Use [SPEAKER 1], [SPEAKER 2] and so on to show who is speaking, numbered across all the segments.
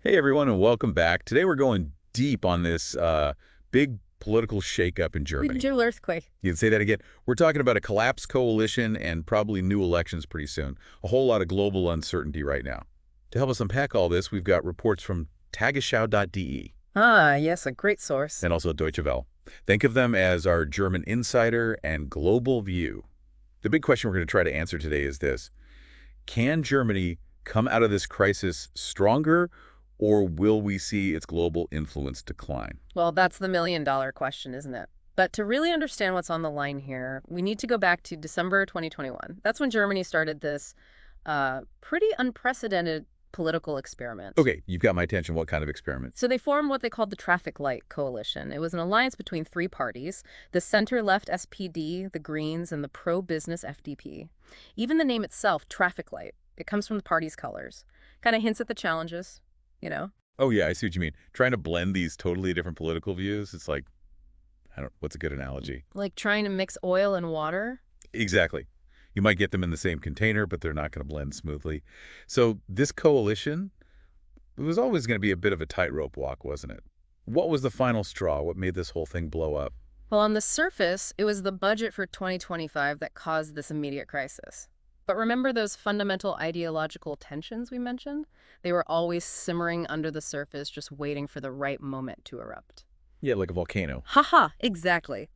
[SPEAKER 1] Hey everyone, and welcome back. Today we're going deep on this big political shakeup in Germany.
[SPEAKER 2] Digital earthquake.
[SPEAKER 1] You can say that again. We're talking about a collapsed coalition and probably new elections pretty soon. A whole lot of global uncertainty right now. To help us unpack all this, we've got reports from Tagesschau.de
[SPEAKER 2] Ah, yes, a great source.
[SPEAKER 1] and also Deutsche Welle. Think of them as our German insider and global view. The big question we're going to try to answer today is this: can Germany come out of this crisis stronger, or will we see its global influence decline?
[SPEAKER 2] Well, that's the million-dollar question, isn't it? But to really understand what's on the line here, we need to go back to December 2021. That's when Germany started this pretty unprecedented political experiment.
[SPEAKER 1] Okay, you've got my attention. What kind of experiment?
[SPEAKER 2] So they formed what they called the Traffic Light Coalition. It was an alliance between three parties: the center-left SPD, the Greens, and the pro-business FDP. Even the name itself, Traffic Light, it comes from the party's colors. Kind of hints at the challenges, you know?
[SPEAKER 1] Oh, yeah, I see what you mean. Trying to blend these totally different political views. It's like, what's a good analogy?
[SPEAKER 2] Like trying to mix oil and water.
[SPEAKER 1] Exactly. You might get them in the same container, but they're not going to blend smoothly. So this coalition, it was always going to be a bit of a tightrope walk, wasn't it? What was the final straw? What made this whole thing blow up?
[SPEAKER 2] Well, on the surface, it was the budget for 2025 that caused this immediate crisis. But remember those fundamental ideological tensions we mentioned? They were always simmering under the surface, just waiting for the right moment to erupt.
[SPEAKER 1] Yeah, like a volcano.
[SPEAKER 2] Haha, exactly.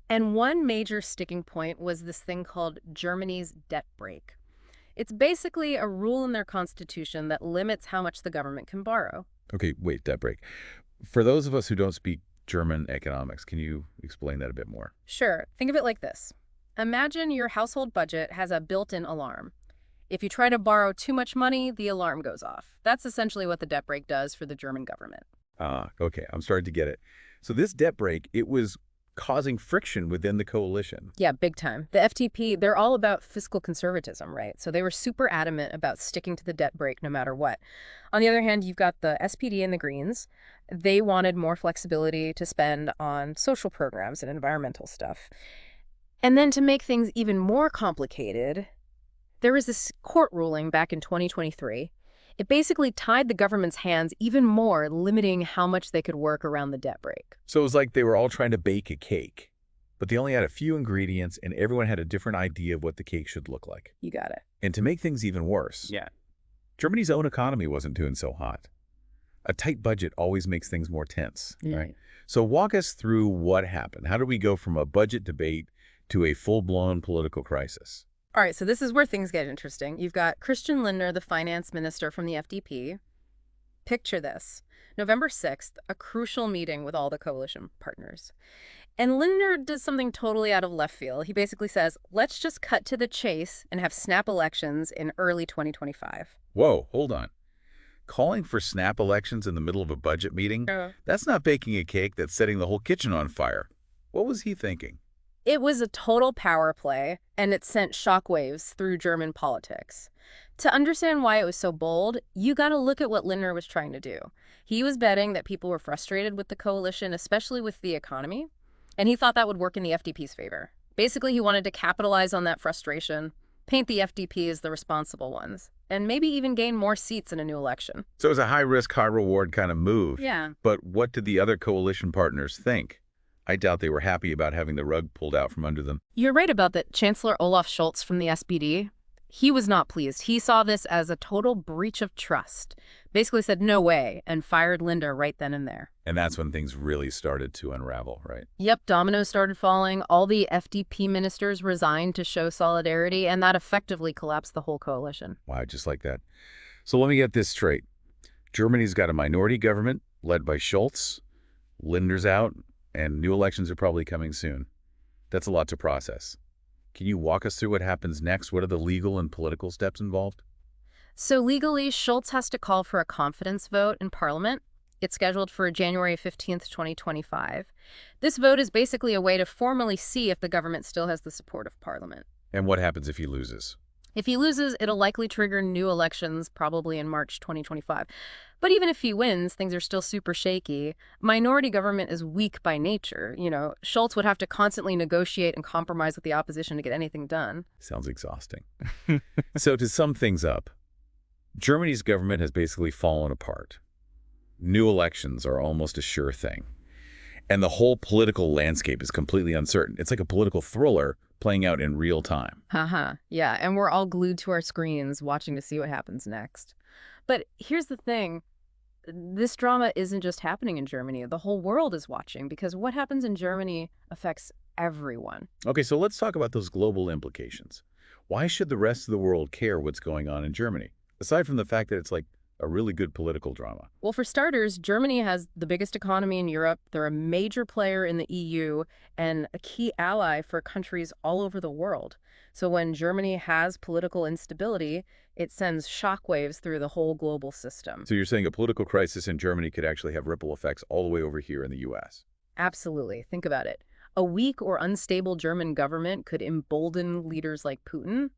[SPEAKER 2] And one major sticking point was this thing called Germany's debt brake. It's basically a rule in their constitution that limits how much the government can borrow.
[SPEAKER 1] Okay, wait, that break. For those of us who don't speak German economics, can you explain that a bit more?
[SPEAKER 2] Sure, think of it like this. Imagine your household budget has a built-in alarm. If you try to borrow too much money, the alarm goes off. That's essentially what the debt brake does for the German government.
[SPEAKER 1] Okay, I'm starting to get it. So this debt break, it was causing friction within the coalition.
[SPEAKER 2] Yeah, big time. The FDP, they're all about fiscal conservatism, right? So they were super adamant about sticking to the debt brake no matter what. On the other hand, you've got the SPD and the Greens. They wanted more flexibility to spend on social programs and environmental stuff. And then to make things even more complicated, there was this court ruling back in 2023. It basically tied the government's hands even more, limiting how much they could work around the debt brake.
[SPEAKER 1] So it was like they were all trying to bake a cake, but they only had a few ingredients and everyone had a different idea of what the cake should look like.
[SPEAKER 2] You got it.
[SPEAKER 1] And to make things even worse, Germany's own economy wasn't doing so hot. A tight budget always makes things more tense, right? So walk us through what happened. How did we go from a budget debate to a full-blown political crisis?
[SPEAKER 2] All right, so this is where things get interesting. You've got Christian Lindner, the finance minister from the FDP. Picture this. November 6th, a crucial meeting with all the coalition partners. And Lindner does something totally out of left field. He basically says, let's just cut to the chase and have snap elections in early 2025.
[SPEAKER 1] Whoa, hold on. Calling for snap elections in the middle of a budget meeting? That's not baking a cake, that's setting the whole kitchen on fire. What was he thinking?
[SPEAKER 2] It was a total power play, and it sent shockwaves through German politics. To understand why it was so bold, you got to look at what Lindner was trying to do. He was betting that people were frustrated with the coalition, especially with the economy, and he thought that would work in the FDP's favor. Basically, he wanted to capitalize on that frustration, paint the FDP as the responsible ones, and maybe even gain more seats in a new election.
[SPEAKER 1] So it was a high-risk, high-reward kind of move.
[SPEAKER 2] Yeah.
[SPEAKER 1] But what did the other coalition partners think? I doubt they were happy about having the rug pulled out from under them.
[SPEAKER 2] You're right about that. Chancellor Olaf Scholz from the SPD, he was not pleased. He saw this as a total breach of trust. Basically said, no way, and fired Lindner right then and there.
[SPEAKER 1] And that's when things really started to unravel, right?
[SPEAKER 2] Yep, dominoes started falling. All the FDP ministers resigned to show solidarity, and that effectively collapsed the whole coalition.
[SPEAKER 1] Wow, just like that. So let me get this straight. Germany's got a minority government led by Scholz. Lindner's out, and new elections are probably coming soon. That's a lot to process. Can you walk us through what happens next? What are the legal and political steps involved?
[SPEAKER 2] So legally, Scholz has to call for a confidence vote in Parliament. It's scheduled for January 15th, 2025. This vote is basically a way to formally see if the government still has the support of Parliament.
[SPEAKER 1] And what happens if he loses?
[SPEAKER 2] If he loses, it'll likely trigger new elections, probably in March 2025. But even if he wins, things are still super shaky. Minority government is weak by nature. You know, Scholz would have to constantly negotiate and compromise with the opposition to get anything done.
[SPEAKER 1] Sounds exhausting. So to sum things up, Germany's government has basically fallen apart. New elections are almost a sure thing. And the whole political landscape is completely uncertain. It's like a political thriller playing out in real time.
[SPEAKER 2] Haha, yeah, and we're all glued to our screens watching to see what happens next. But here's the thing. This drama isn't just happening in Germany. The whole world is watching because what happens in Germany affects everyone.
[SPEAKER 1] Okay, so let's talk about those global implications. Why should the rest of the world care what's going on in Germany? Aside from the fact that it's like a really good political drama.
[SPEAKER 2] Well, for starters, Germany has the biggest economy in Europe. They're a major player in the EU and a key ally for countries all over the world. So when Germany has political instability, it sends shockwaves through the whole global system.
[SPEAKER 1] So you're saying a political crisis in Germany could actually have ripple effects all the way over here in the U.S.?
[SPEAKER 2] Absolutely. Think about it. A weak or unstable German government could embolden leaders like Putin.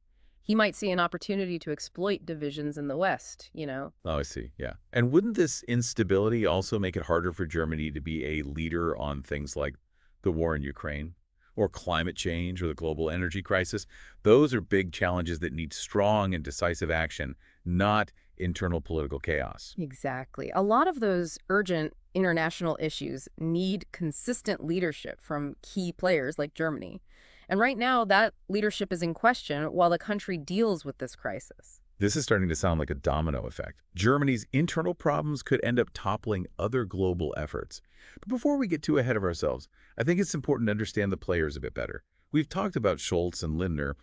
[SPEAKER 2] He might see an opportunity to exploit divisions in the West.
[SPEAKER 1] Oh, I see. Yeah. And wouldn't this instability also make it harder for Germany to be a leader on things like the war in Ukraine or climate change or the global energy crisis? Those are big challenges that need strong and decisive action, not internal political chaos.
[SPEAKER 2] Exactly. A lot of those urgent international issues need consistent leadership from key players like Germany. And right now, that leadership is in question while the country deals with this crisis.
[SPEAKER 1] This is starting to sound like a domino effect. Germany's internal problems could end up toppling other global efforts. But before we get too ahead of ourselves, I think it's important to understand the players a bit better. We've talked about Scholz and Lindner,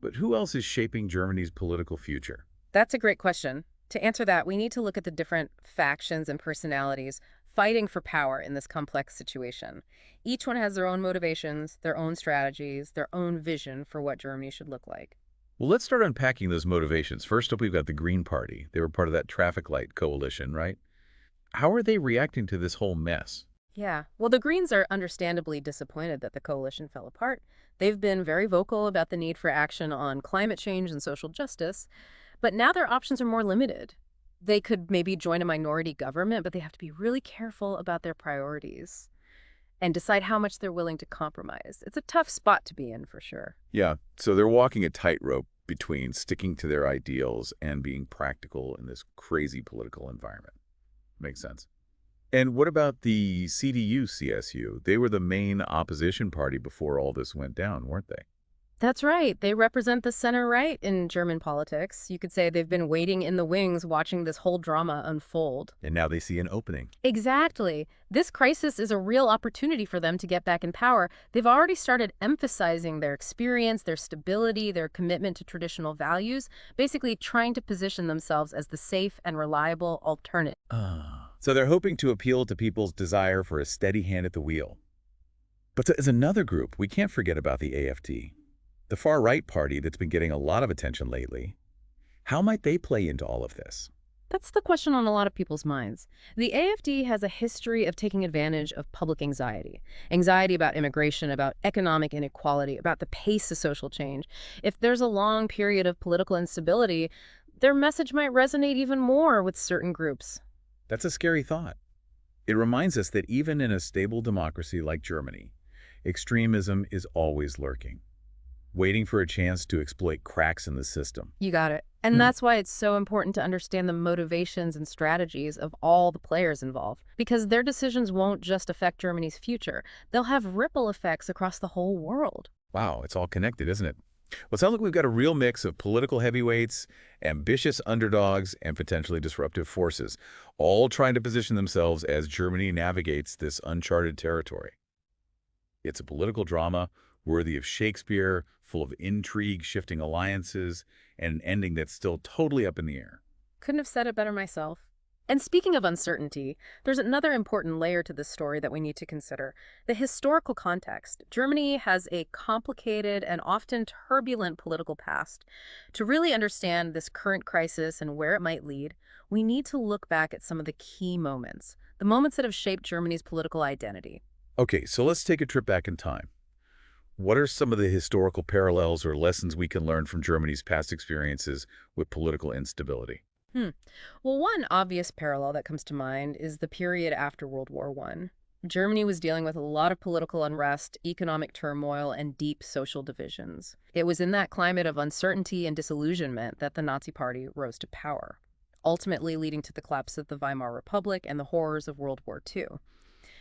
[SPEAKER 1] but who else is shaping Germany's political future?
[SPEAKER 2] That's a great question. To answer that, we need to look at the different factions and personalities fighting for power in this complex situation. Each one has their own motivations, their own strategies, their own vision for what Germany should look like.
[SPEAKER 1] Well, let's start unpacking those motivations. First up, we've got the Green Party. They were part of that traffic light coalition, right? How are they reacting to this whole mess?
[SPEAKER 2] Yeah, well, the Greens are understandably disappointed that the coalition fell apart. They've been very vocal about the need for action on climate change and social justice, but now their options are more limited. They could maybe join a minority government, but they have to be really careful about their priorities and decide how much they're willing to compromise. It's a tough spot to be in, for sure.
[SPEAKER 1] Yeah, so they're walking a tightrope between sticking to their ideals and being practical in this crazy political environment. Makes sense. And what about the CDU-CSU? They were the main opposition party before all this went down, weren't they?
[SPEAKER 2] That's right. They represent the center-right in German politics. You could say they've been waiting in the wings watching this whole drama unfold.
[SPEAKER 1] And now they see an opening.
[SPEAKER 2] Exactly. This crisis is a real opportunity for them to get back in power. They've already started emphasizing their experience, their stability, their commitment to traditional values, basically trying to position themselves as the safe and reliable alternative.
[SPEAKER 1] So they're hoping to appeal to people's desire for a steady hand at the wheel. But as another group, we can't forget about the AfD. The far-right party that's been getting a lot of attention lately. How might they play into all of this?
[SPEAKER 2] That's the question on a lot of people's minds. The AfD has a history of taking advantage of public anxiety. Anxiety about immigration, about economic inequality, about the pace of social change. If there's a long period of political instability, their message might resonate even more with certain groups.
[SPEAKER 1] That's a scary thought. It reminds us that even in a stable democracy like Germany, extremism is always lurking, waiting for a chance to exploit cracks in the system.
[SPEAKER 2] You got it. And that's why it's so important to understand the motivations and strategies of all the players involved, because their decisions won't just affect Germany's future. They'll have ripple effects across the whole world.
[SPEAKER 1] Wow, it's all connected, isn't it? Well, it sounds like we've got a real mix of political heavyweights, ambitious underdogs, and potentially disruptive forces, all trying to position themselves as Germany navigates this uncharted territory. It's a political drama worthy of Shakespeare, full of intrigue, shifting alliances, and an ending that's still totally up in the air.
[SPEAKER 2] Couldn't have said it better myself. And speaking of uncertainty, there's another important layer to this story that we need to consider: the historical context. Germany has a complicated and often turbulent political past. To really understand this current crisis and where it might lead, we need to look back at some of the key moments, the moments that have shaped Germany's political identity.
[SPEAKER 1] Okay, so let's take a trip back in time. What are some of the historical parallels or lessons we can learn from Germany's past experiences with political instability?
[SPEAKER 2] Well, one obvious parallel that comes to mind is the period after World War I. Germany was dealing with a lot of political unrest, economic turmoil, and deep social divisions. It was in that climate of uncertainty and disillusionment that the Nazi Party rose to power. ultimately leading to the collapse of the Weimar Republic and the horrors of World War II.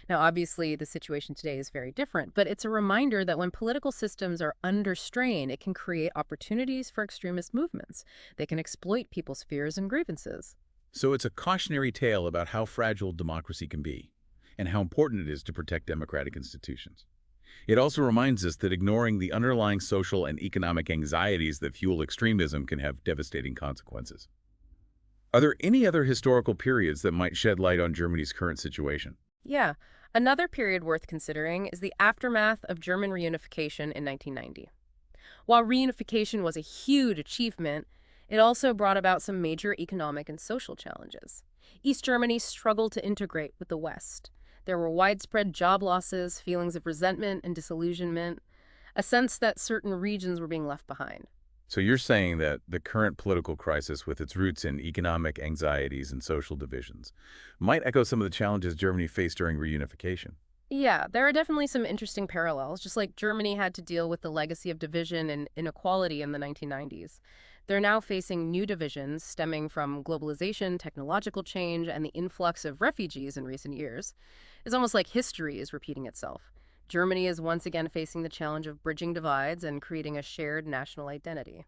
[SPEAKER 2] Now, obviously, the situation today is very different, but it's a reminder that when political systems are under strain, it can create opportunities for extremist movements. They can exploit people's fears and grievances.
[SPEAKER 1] So it's a cautionary tale about how fragile democracy can be and how important it is to protect democratic institutions. It also reminds us that ignoring the underlying social and economic anxieties that fuel extremism can have devastating consequences. Are there any other historical periods that might shed light on Germany's current situation?
[SPEAKER 2] Yeah. Another period worth considering is the aftermath of German reunification in 1990. While reunification was a huge achievement, it also brought about some major economic and social challenges. East Germany struggled to integrate with the West. There were widespread job losses, feelings of resentment and disillusionment, a sense that certain regions were being left behind.
[SPEAKER 1] So you're saying that the current political crisis, with its roots in economic anxieties and social divisions, might echo some of the challenges Germany faced during reunification.
[SPEAKER 2] Yeah, there are definitely some interesting parallels, just like Germany had to deal with the legacy of division and inequality in the 1990s. They're now facing new divisions stemming from globalization, technological change, and the influx of refugees in recent years. It's almost like history is repeating itself. Germany is once again facing the challenge of bridging divides and creating a shared national identity,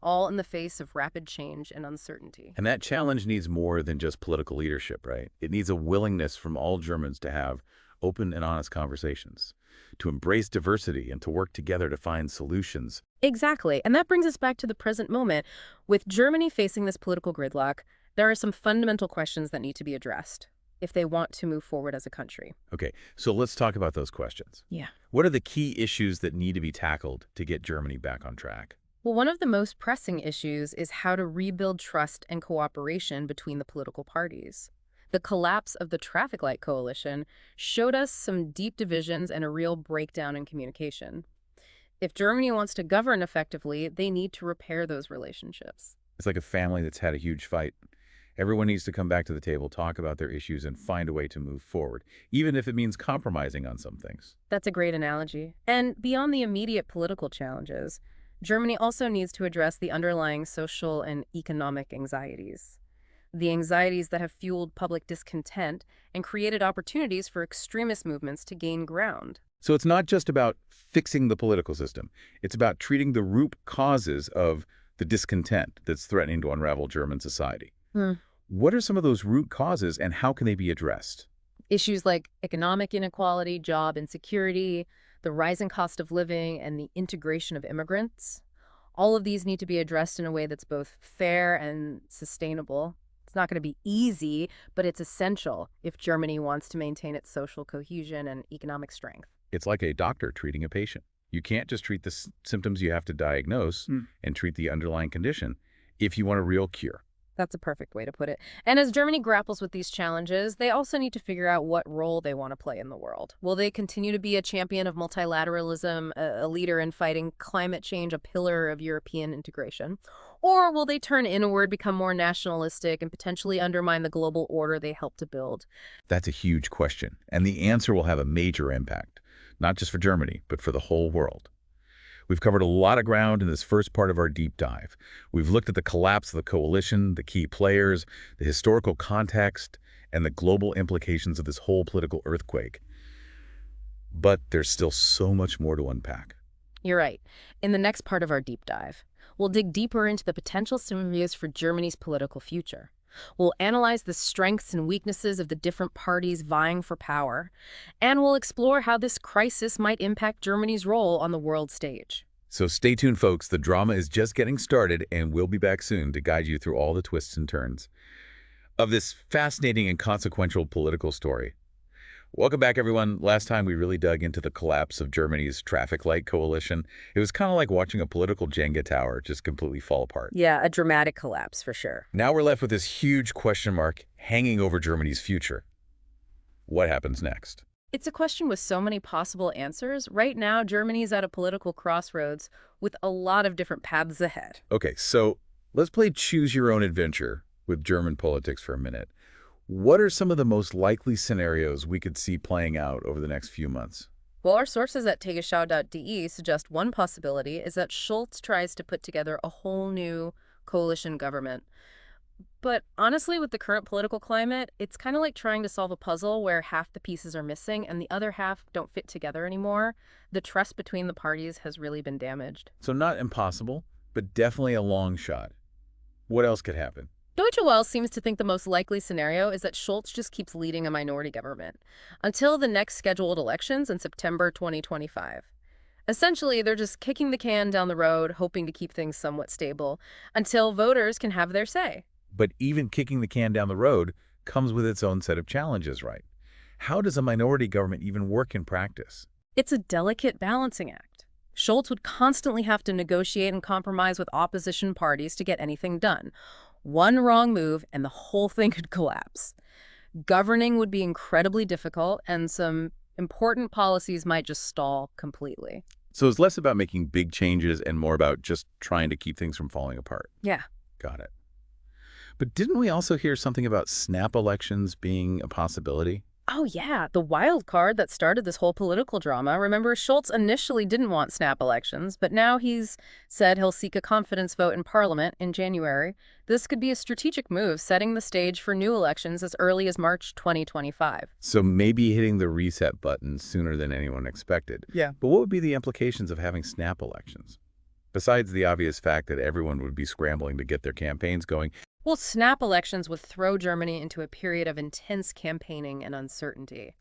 [SPEAKER 2] all in the face of rapid change and uncertainty.
[SPEAKER 1] And that challenge needs more than just political leadership, right? It needs a willingness from all Germans to have open and honest conversations, to embrace diversity, and to work together to find solutions.
[SPEAKER 2] Exactly. And that brings us back to the present moment. With Germany facing this political gridlock, there are some fundamental questions that need to be addressed if they want to move forward as a country.
[SPEAKER 1] Okay, so let's talk about those questions.
[SPEAKER 2] Yeah.
[SPEAKER 1] What are the key issues that need to be tackled to get Germany back on track?
[SPEAKER 2] Well, one of the most pressing issues is how to rebuild trust and cooperation between the political parties. The collapse of the traffic light coalition showed us some deep divisions and a real breakdown in communication. If Germany wants to govern effectively, they need to repair those relationships.
[SPEAKER 1] It's like a family that's had a huge fight. Everyone needs to come back to the table, talk about their issues, and find a way to move forward, even if it means compromising on some things.
[SPEAKER 2] That's a great analogy. And beyond the immediate political challenges, Germany also needs to address the underlying social and economic anxieties. The anxieties that have fueled public discontent and created opportunities for extremist movements to gain ground.
[SPEAKER 1] So it's not just about fixing the political system. It's about treating the root causes of the discontent that's threatening to unravel German society. What are some of those root causes, and how can they be addressed?
[SPEAKER 2] Issues like economic inequality, job insecurity, the rising cost of living, and the integration of immigrants. All of these need to be addressed in a way that's both fair and sustainable. It's not going to be easy, but it's essential if Germany wants to maintain its social cohesion and economic strength.
[SPEAKER 1] It's like a doctor treating a patient. You can't just treat the symptoms, you have to diagnose and treat the underlying condition if you want a real cure.
[SPEAKER 2] That's a perfect way to put it. And as Germany grapples with these challenges, they also need to figure out what role they want to play in the world. Will they continue to be a champion of multilateralism, a leader in fighting climate change, a pillar of European integration? Or will they turn inward, become more nationalistic, and potentially undermine the global order they helped to build?
[SPEAKER 1] That's a huge question, and the answer will have a major impact, not just for Germany, but for the whole world. We've covered a lot of ground in this first part of our deep dive. We've looked at the collapse of the coalition, the key players, the historical context, and the global implications of this whole political earthquake. But there's still so much more to unpack.
[SPEAKER 2] You're right. In the next part of our deep dive, we'll dig deeper into the potential scenarios for Germany's political future. We'll analyze the strengths and weaknesses of the different parties vying for power, and we'll explore how this crisis might impact Germany's role on the world stage.
[SPEAKER 1] So stay tuned, folks. The drama is just getting started, and we'll be back soon to guide you through all the twists and turns of this fascinating and consequential political story. Welcome back, everyone. Last time we really dug into the collapse of Germany's traffic light coalition. It was kind of like watching a political Jenga tower just completely fall apart.
[SPEAKER 2] Yeah, a dramatic collapse for sure.
[SPEAKER 1] Now we're left with this huge question mark hanging over Germany's future. What happens next?
[SPEAKER 2] It's a question with so many possible answers. Right now, Germany's at a political crossroads with a lot of different paths ahead.
[SPEAKER 1] Okay, so let's play choose your own adventure with German politics for a minute. What are some of the most likely scenarios we could see playing out over the next few months?
[SPEAKER 2] Well, our sources at Tagesschau.de suggest one possibility is that Scholz tries to put together a whole new coalition government. But honestly, with the current political climate, it's kind of like trying to solve a puzzle where half the pieces are missing and the other half don't fit together anymore. The trust between the parties has really been damaged.
[SPEAKER 1] So not impossible, but definitely a long shot. What else could happen?
[SPEAKER 2] Deutsche Welle seems to think the most likely scenario is that Scholz just keeps leading a minority government until the next scheduled elections in September 2025. Essentially, they're just kicking the can down the road, hoping to keep things somewhat stable until voters can have their say.
[SPEAKER 1] But even kicking the can down the road comes with its own set of challenges, right? How does a minority government even work in practice?
[SPEAKER 2] It's a delicate balancing act. Scholz would constantly have to negotiate and compromise with opposition parties to get anything done. One wrong move and the whole thing could collapse. Governing would be incredibly difficult, and some important policies might just stall completely.
[SPEAKER 1] So it's less about making big changes and more about just trying to keep things from falling apart.
[SPEAKER 2] Yeah.
[SPEAKER 1] Got it. But didn't we also hear something about snap elections being a possibility?
[SPEAKER 2] Oh, yeah, the wild card that started this whole political drama. Remember, Scholz initially didn't want snap elections, but now he's said he'll seek a confidence vote in Parliament in January. This could be a strategic move, setting the stage for new elections as early as March 2025.
[SPEAKER 1] So maybe hitting the reset button sooner than anyone expected.
[SPEAKER 2] Yeah.
[SPEAKER 1] But what would be the implications of having snap elections? Besides the obvious fact that everyone would be scrambling to get their campaigns going.
[SPEAKER 2] Well, snap elections would throw Germany into a period of intense campaigning and uncertainty.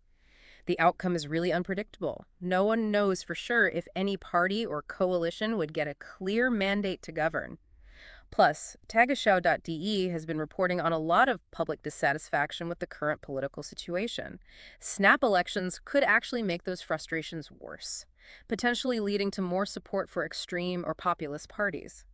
[SPEAKER 2] The outcome is really unpredictable. No one knows for sure if any party or coalition would get a clear mandate to govern. Plus, Tagesschau.de has been reporting on a lot of public dissatisfaction with the current political situation. Snap elections could actually make those frustrations worse, potentially leading to more support for extreme or populist parties.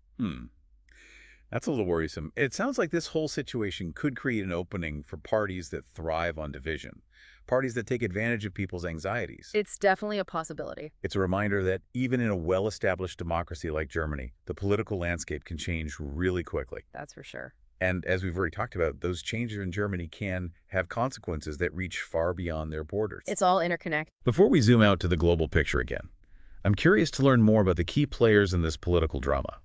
[SPEAKER 1] That's a little worrisome. It sounds like this whole situation could create an opening for parties that thrive on division, parties that take advantage of people's anxieties.
[SPEAKER 2] It's definitely a possibility.
[SPEAKER 1] It's a reminder that even in a well-established democracy like Germany, the political landscape can change really quickly.
[SPEAKER 2] That's for sure.
[SPEAKER 1] And as we've already talked about, those changes in Germany can have consequences that reach far beyond their borders.
[SPEAKER 2] It's all interconnected.
[SPEAKER 1] Before we zoom out to the global picture again, I'm curious to learn more about the key players in this political drama.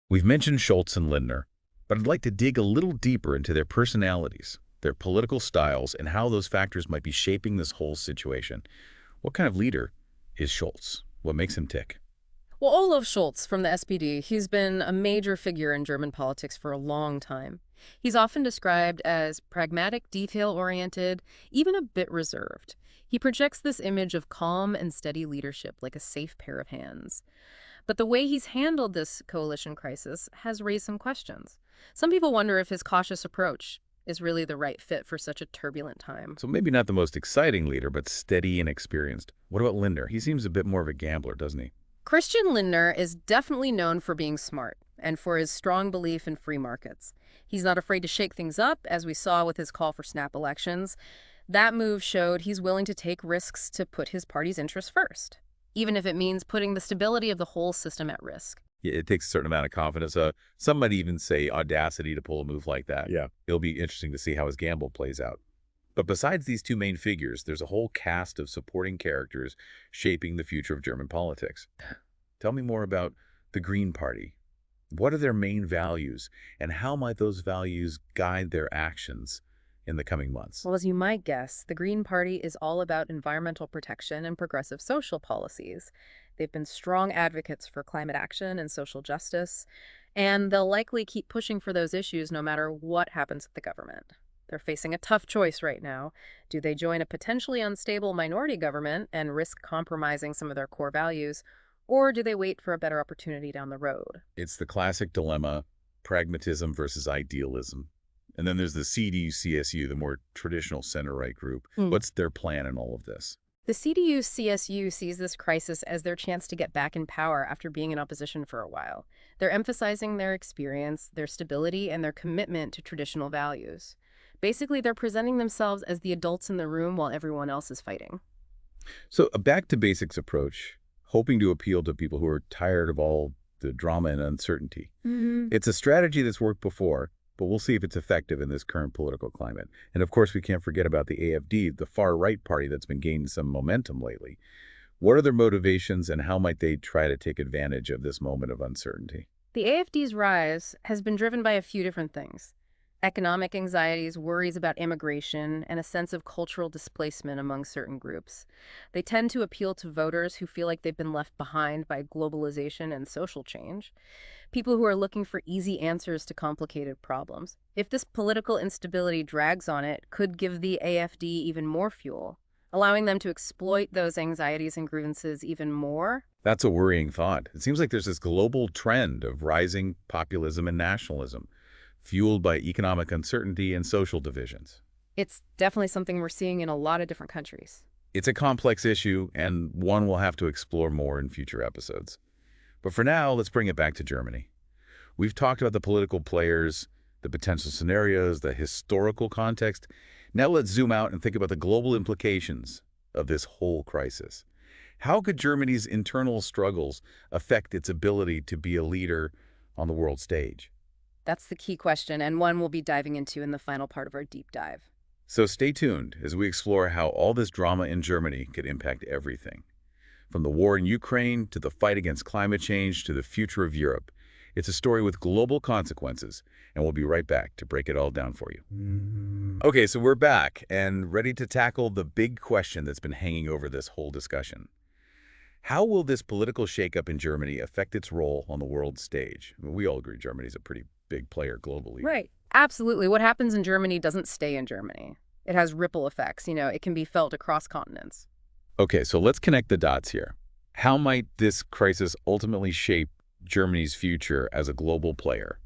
[SPEAKER 1] We've mentioned Scholz and Lindner, but I'd like to dig a little deeper into their personalities, their political styles, and how those factors might be shaping this whole situation. What kind of leader is Scholz? What makes him tick?
[SPEAKER 2] Well, Olaf Scholz from the SPD, he's been a major figure in German politics for a long time. He's often described as pragmatic, detail-oriented, even a bit reserved. He projects this image of calm and steady leadership like a safe pair of hands. But the way he's handled this coalition crisis has raised some questions. Some people wonder if his cautious approach is really the right fit for such a turbulent time.
[SPEAKER 1] So maybe not the most exciting leader, but steady and experienced. What about Lindner? He seems a bit more of a gambler, doesn't he?
[SPEAKER 2] Christian Lindner is definitely known for being smart and for his strong belief in free markets. He's not afraid to shake things up, as we saw with his call for snap elections. That move showed he's willing to take risks to put his party's interests first, even if it means putting the stability of the whole system at risk.
[SPEAKER 1] Yeah, it takes a certain amount of confidence. Some might even say audacity to pull a move like that. Yeah. It'll be interesting to see how his gamble plays out. But besides these two main figures, there's a whole cast of supporting characters shaping the future of German politics. Tell me more about the Green Party. What are their main values, and how might those values guide their actions in the coming months?
[SPEAKER 2] Well, as you might guess, the Green Party is all about environmental protection and progressive social policies. They've been strong advocates for climate action and social justice, and they'll likely keep pushing for those issues no matter what happens with the government. They're facing a tough choice right now. Do they join a potentially unstable minority government and risk compromising some of their core values, or do they wait for a better opportunity down the road?
[SPEAKER 1] It's the classic dilemma, pragmatism versus idealism. And then there's the CDU-CSU, the more traditional center-right group. What's their plan in all of this?
[SPEAKER 2] The CDU-CSU sees this crisis as their chance to get back in power after being in opposition for a while. They're emphasizing their experience, their stability, and their commitment to traditional values. Basically, they're presenting themselves as the adults in the room while everyone else is fighting.
[SPEAKER 1] So a back-to-basics approach, hoping to appeal to people who are tired of all the drama and uncertainty. It's a strategy that's worked before, but we'll see if it's effective in this current political climate. And of course, we can't forget about the AfD, the far-right party that's been gaining some momentum lately. What are their motivations, and how might they try to take advantage of this moment of uncertainty?
[SPEAKER 2] The AfD's rise has been driven by a few different things. economic anxieties, worries about immigration, and a sense of cultural displacement among certain groups. They tend to appeal to voters who feel like they've been left behind by globalization and social change, people who are looking for easy answers to complicated problems. If this political instability drags on, it could give the AfD even more fuel, allowing them to exploit those anxieties and grievances even more.
[SPEAKER 1] That's a worrying thought. It seems like there's this global trend of rising populism and nationalism, fueled by economic uncertainty and social divisions.
[SPEAKER 2] It's definitely something we're seeing in a lot of different countries.
[SPEAKER 1] It's a complex issue, and one we'll have to explore more in future episodes. But for now, let's bring it back to Germany. We've talked about the political players, the potential scenarios, the historical context. Now let's zoom out and think about the global implications of this whole crisis. How could Germany's internal struggles affect its ability to be a leader on the world stage?
[SPEAKER 2] That's the key question, and one we'll be diving into in the final part of our deep dive.
[SPEAKER 1] So stay tuned as we explore how all this drama in Germany could impact everything. From the war in Ukraine to the fight against climate change to the future of Europe, it's a story with global consequences, and we'll be right back to break it all down for you. Okay, so we're back and ready to tackle the big question that's been hanging over this whole discussion. How will this political shakeup in Germany affect its role on the world stage? We all agree Germany's a pretty big player globally.
[SPEAKER 2] Right. Absolutely. What happens in Germany doesn't stay in Germany. It has ripple effects. It can be felt across continents.
[SPEAKER 1] Okay, so let's connect the dots here. How might this crisis ultimately shape Germany's future as a global player?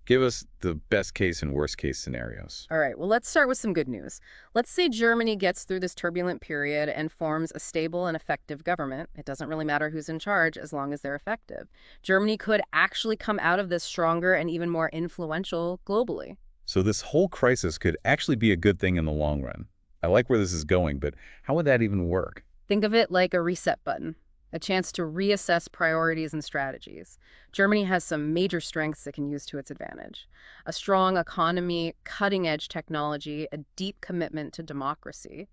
[SPEAKER 1] Give us the best case and worst case scenarios.
[SPEAKER 2] All right, well, let's start with some good news. Let's say Germany gets through this turbulent period and forms a stable and effective government. It doesn't really matter who's in charge as long as they're effective. Germany could actually come out of this stronger and even more influential globally.
[SPEAKER 1] So this whole crisis could actually be a good thing in the long run. I like where this is going, but how would that even work?
[SPEAKER 2] Think of it like a reset button, a chance to reassess priorities and strategies. Germany has some major strengths it can use to its advantage. A strong economy, cutting-edge technology, a deep commitment to democracy.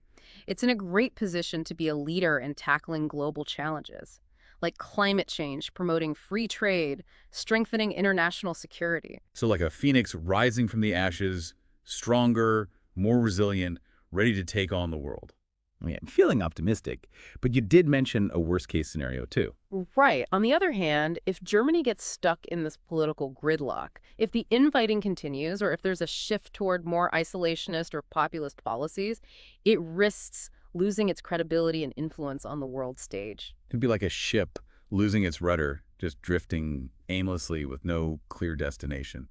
[SPEAKER 2] It's in a great position to be a leader in tackling global challenges, like climate change, promoting free trade, strengthening international security.
[SPEAKER 1] So like a phoenix rising from the ashes, stronger, more resilient, ready to take on the world. I mean, I'm feeling optimistic, but you did mention a worst-case scenario, too.
[SPEAKER 2] Right. On the other hand, if Germany gets stuck in this political gridlock, if the infighting continues, or if there's a shift toward more isolationist or populist policies, it risks losing its credibility and influence on the world stage.
[SPEAKER 1] It'd be like a ship losing its rudder, just drifting aimlessly with no clear destination.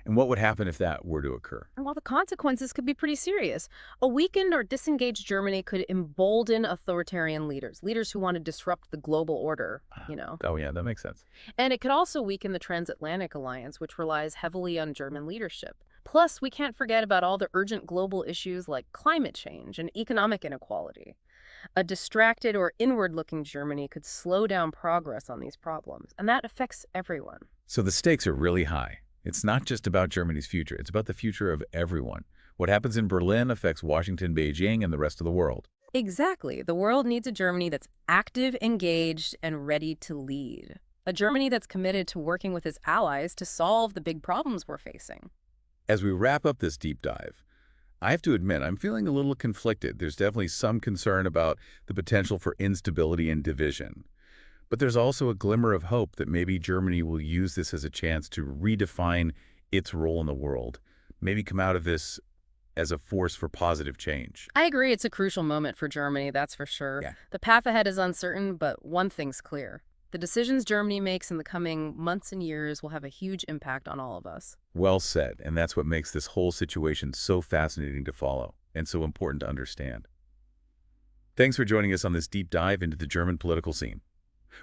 [SPEAKER 1] And what would happen if that were to occur?
[SPEAKER 2] Well, the consequences could be pretty serious. A weakened or disengaged Germany could embolden authoritarian leaders who want to disrupt the global order.
[SPEAKER 1] Oh, yeah, that makes sense.
[SPEAKER 2] And it could also weaken the transatlantic alliance, which relies heavily on German leadership. Plus, we can't forget about all the urgent global issues like climate change and economic inequality. A distracted or inward-looking Germany could slow down progress on these problems, and that affects everyone.
[SPEAKER 1] So the stakes are really high. It's not just about Germany's future. It's about the future of everyone. What happens in Berlin affects Washington, Beijing, and the rest of the world.
[SPEAKER 2] Exactly. The world needs a Germany that's active, engaged, and ready to lead. A Germany that's committed to working with its allies to solve the big problems we're facing.
[SPEAKER 1] As we wrap up this deep dive, I have to admit I'm feeling a little conflicted. There's definitely some concern about the potential for instability and division. But there's also a glimmer of hope that maybe Germany will use this as a chance to redefine its role in the world, maybe come out of this as a force for positive change.
[SPEAKER 2] I agree it's a crucial moment for Germany, that's for sure.
[SPEAKER 1] Yeah.
[SPEAKER 2] The path ahead is uncertain, but one thing's clear. The decisions Germany makes in the coming months and years will have a huge impact on all of us.
[SPEAKER 1] Well said, and that's what makes this whole situation so fascinating to follow and so important to understand. Thanks for joining us on this deep dive into the German political scene.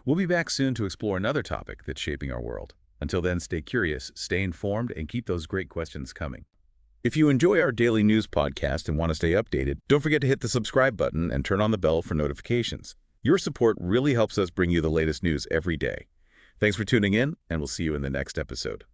[SPEAKER 1] We'll be back soon to explore another topic that's shaping our world. Until then, stay curious, stay informed, and keep those great questions coming. If you enjoy our daily news podcast and want to stay updated, don't forget to hit the subscribe button and turn on the bell for notifications. Your support really helps us bring you the latest news every day. Thanks for tuning in, and we'll see you in the next episode.